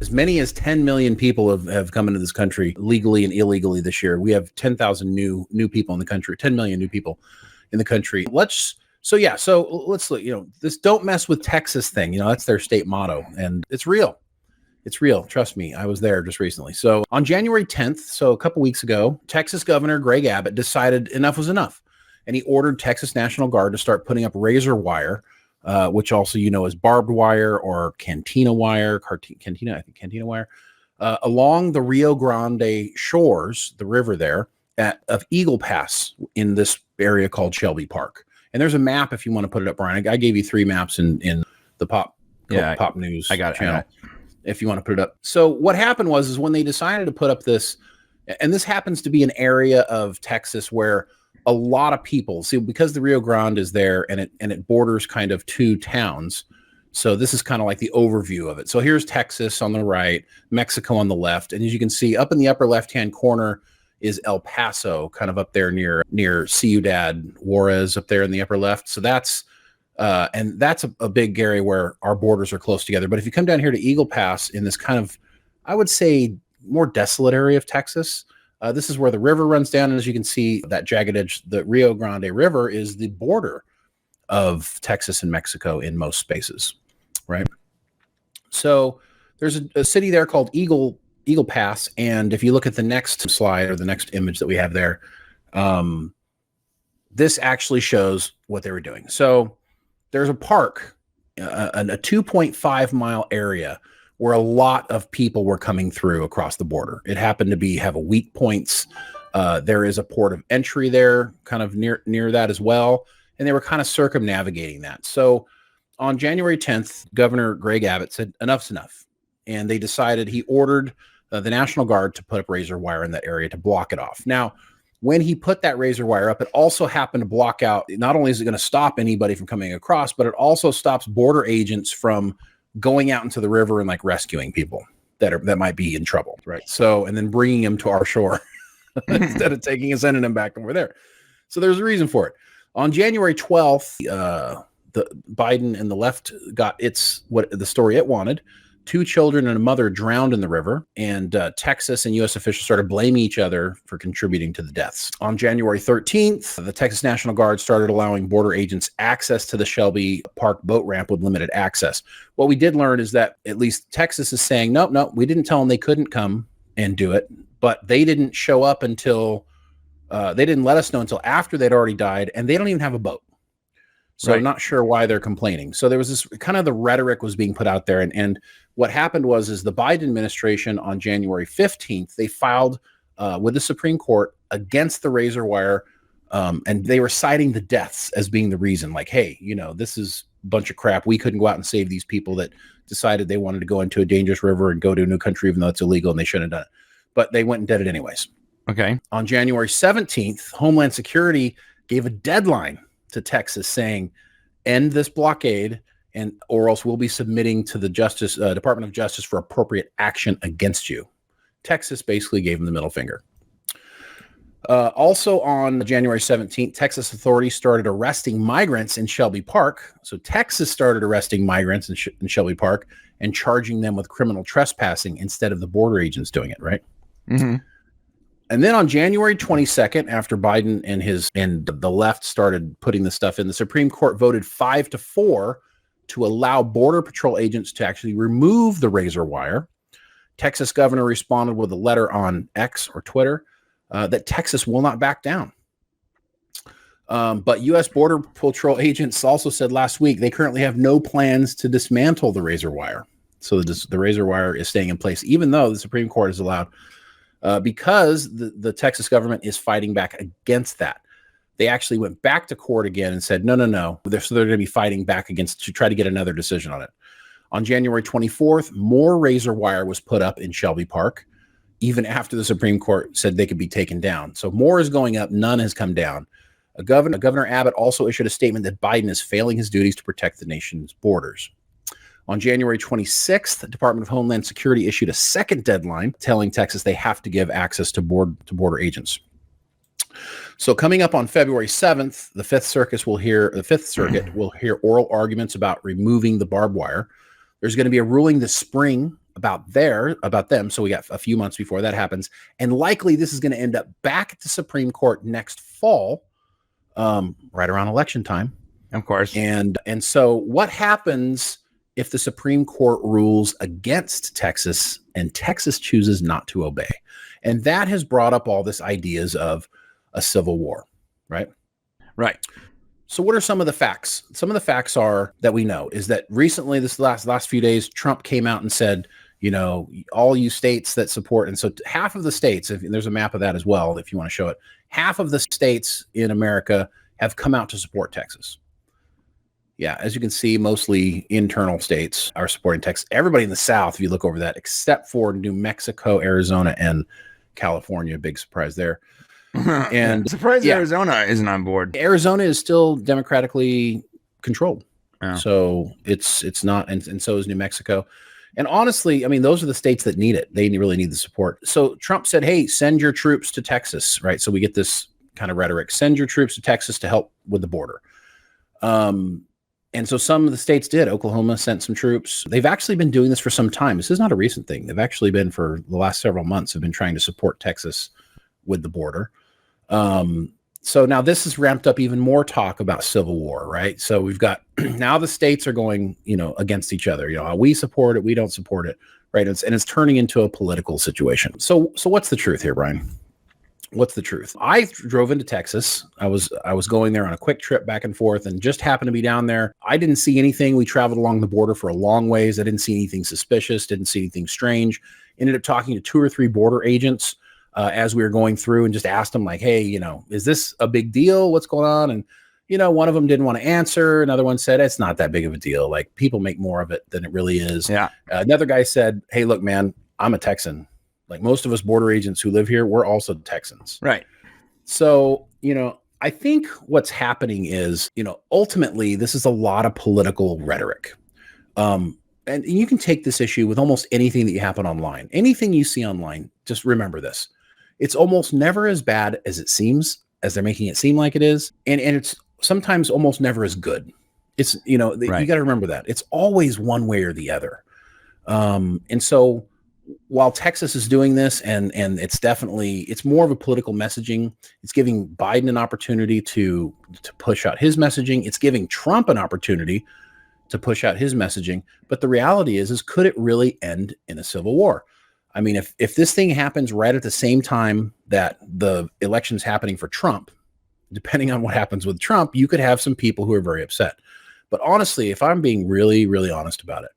As many as 10 million people have come into this country legally and illegally this year. We have 10,000 new people in the country, 10 million new people in the country. So let's look, this don't mess with Texas thing, that's their state motto, and it's real. It's real. Trust me. I was there just recently. So on January 10th, so a couple weeks ago, Texas Governor Greg Abbott decided enough was enough. And he ordered Texas National Guard to start putting up razor wire, which also, is barbed wire or cantina wire, cantina wire, along the Rio Grande shores, the river there of Eagle Pass in this area called Shelby Park. And there's a map if you want to put it up, Brian. I gave you 3 maps in the Pop News channel. If you want to put it up. So what happened was when they decided to put up this, and this happens to be an area of Texas where a lot of people see, because the Rio Grande is there and it borders kind of 2 towns. So this is kind of like the overview of it. So here's Texas on the right, Mexico on the left. And as you can see up in the upper left-hand corner is El Paso, kind of up there near Ciudad Juarez up there in the upper left. So that's a big area where our borders are close together. But if you come down here to Eagle Pass in this kind of, I would say, more desolate area of Texas, this is where the river runs down. And as you can see, that jagged edge, the Rio Grande River is the border of Texas and Mexico in most spaces, right? So there's a city there called Eagle Pass. And if you look at the next slide or the next image that we have there, this actually shows what they were doing. So there's a park, a 2.5 mile area where a lot of people were coming through across the border. It happened to have a weak points. There is a port of entry there, kind of near that as well. And they were kind of circumnavigating that. So on January 10th, Governor Greg Abbott said, enough's enough. And they decided he ordered the National Guard to put up razor wire in that area to block it off. Now, when he put that razor wire up, it also happened to block out, not only is it going to stop anybody from coming across, but it also stops border agents from going out into the river and like rescuing people that might be in trouble, right? So, and then bringing them to our shore instead of sending them back over there. So there's a reason for it. On January 12th, the Biden and the left got the story it wanted. 2 children and a mother drowned in the river, and Texas and U.S. officials started blaming each other for contributing to the deaths. On January 13th, the Texas National Guard started allowing border agents access to the Shelby Park boat ramp with limited access. What we did learn is that at least Texas is saying, no, we didn't tell them they couldn't come and do it, but they didn't show up until, they didn't let us know until after they'd already died, and they don't even have a boat. So I'm not sure why they're complaining. So there was this kind of the rhetoric was being put out there. And what happened was the Biden administration on January 15th, they filed with the Supreme Court against the razor wire. And they were citing the deaths as being the reason, like, hey, this is a bunch of crap. We couldn't go out and save these people that decided they wanted to go into a dangerous river and go to a new country, even though it's illegal and they shouldn't have done it. But they went and did it anyways. Okay. On January 17th, Homeland Security gave a deadline to Texas saying, end this blockade or else we'll be submitting to the Department of Justice for appropriate action against you. Texas basically gave them the middle finger. Also on January 17th, Texas authorities started arresting migrants in Shelby Park. So Texas started arresting migrants in Shelby Park and charging them with criminal trespassing instead of the border agents doing it, right? Mm-hmm. And then on January 22nd, after Biden and the left started putting this stuff in, the Supreme Court voted 5-4 to allow Border Patrol agents to actually remove the razor wire. Texas governor responded with a letter on X or Twitter that Texas will not back down. But U.S. Border Patrol agents also said last week they currently have no plans to dismantle the razor wire. So the razor wire is staying in place, even though the Supreme Court has allowed because the Texas government is fighting back against that. They actually went back to court again and said, no. So they're going to be fighting back to try to get another decision on it. On January 24th, more razor wire was put up in Shelby Park, even after the Supreme Court said they could be taken down. So more is going up. None has come down. Governor Abbott also issued a statement that Biden is failing his duties to protect the nation's borders. On January 26th, the Department of Homeland Security issued a second deadline telling Texas they have to give access to border agents. So coming up on February 7th, the Fifth Circuit will hear oral arguments about removing the barbed wire. There's going to be a ruling this spring about them. So we got a few months before that happens. And likely this is going to end up back at the Supreme Court next fall, right around election time. Of course. And so what happens if the Supreme Court rules against Texas and Texas chooses not to obey? And that has brought up all this ideas of a civil war, right? Right. So what are some of the facts? Some of the facts are that we know is that recently, this last few days, Trump came out and said, all you states that support, and so half of the states, if there's a map of that as well, if you want to show it, half of the states in America have come out to support Texas. Yeah, as you can see, mostly internal states are supporting Texas. Everybody in the South, if you look over that, except for New Mexico, Arizona, and California, big surprise there. And surprised Arizona isn't on board. Arizona is still democratically controlled. Oh. So it's not, and so is New Mexico. And honestly, I mean, those are the states that need it. They really need the support. So Trump said, hey, send your troops to Texas, right? So we get this kind of rhetoric, send your troops to Texas to help with the border. And so some of the states did. Oklahoma sent some troops. They've actually been doing this for some time. This is not a recent thing. They've actually been, for the last several months, have been trying to support Texas with the border. So now this has ramped up even more talk about civil war, right? So we've got now the states are going, against each other. We support it, we don't support it, right? And it's turning into a political situation. So what's the truth here, Brian? What's the truth? I drove into Texas. I was going there on a quick trip back and forth, and just happened to be down there. I didn't see anything. We traveled along the border for a long ways. I didn't see anything suspicious. Didn't see anything strange. Ended up talking to 2 or 3 border agents as we were going through, and just asked them, like, hey, is this a big deal? What's going on? And, one of them didn't want to answer. Another one said, it's not that big of a deal. Like, people make more of it than it really is. Yeah. Another guy said, hey, look, man, I'm a Texan. Like most of us border agents who live here, we're also Texans. Right. So, I think what's happening is, ultimately, this is a lot of political rhetoric. And you can take this issue with almost anything that you happen online. Anything you see online, just remember this. It's almost never as bad as it seems, as they're making it seem like it is. And it's sometimes almost never as good. It's, Right. You got to remember that. It's always one way or the other. And so while Texas is doing this, and it's more of a political messaging, it's giving Biden an opportunity to push out his messaging. It's giving Trump an opportunity to push out his messaging. But the reality is could it really end in a civil war? I mean, if this thing happens right at the same time that the election's happening for Trump, depending on what happens with Trump, you could have some people who are very upset. But honestly, if I'm being really, really honest about it,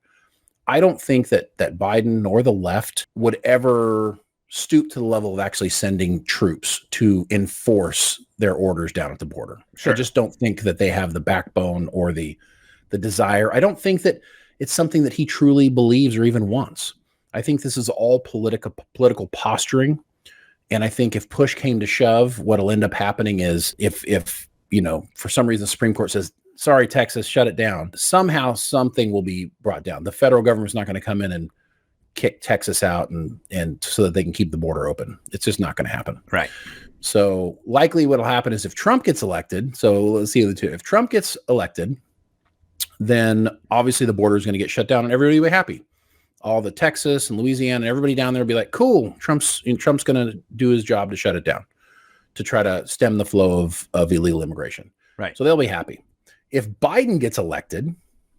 I don't think that Biden or the left would ever stoop to the level of actually sending troops to enforce their orders down at the border. Sure. I just don't think that they have the backbone or the desire. I don't think that it's something that he truly believes or even wants. I think this is all political posturing. And I think if push came to shove, what'll end up happening is if for some reason the Supreme Court says, sorry, Texas, shut it down, somehow something will be brought down. The federal government's not going to come in and kick Texas out and so that they can keep the border open. It's just not going to happen. Right. So likely what'll happen is if Trump gets elected, so let's see the two. If Trump gets elected, then obviously the border is going to get shut down and everybody will be happy. All the Texas and Louisiana and everybody down there will be like, cool, Trump's going to do his job to shut it down, to try to stem the flow of illegal immigration. Right. So they'll be happy. If Biden gets elected,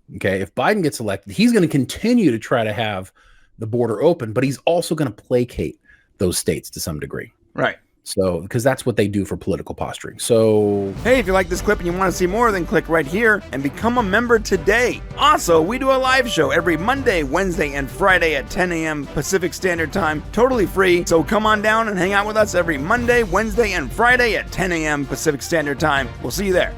he's going to continue to try to have the border open, but he's also going to placate those states to some degree. Right. So, because that's what they do for political posturing. So, hey, if you like this clip and you want to see more, then click right here and become a member today. Also, we do a live show every Monday, Wednesday, and Friday at 10 a.m. Pacific Standard Time, totally free. So come on down and hang out with us every Monday, Wednesday, and Friday at 10 a.m. Pacific Standard Time. We'll see you there.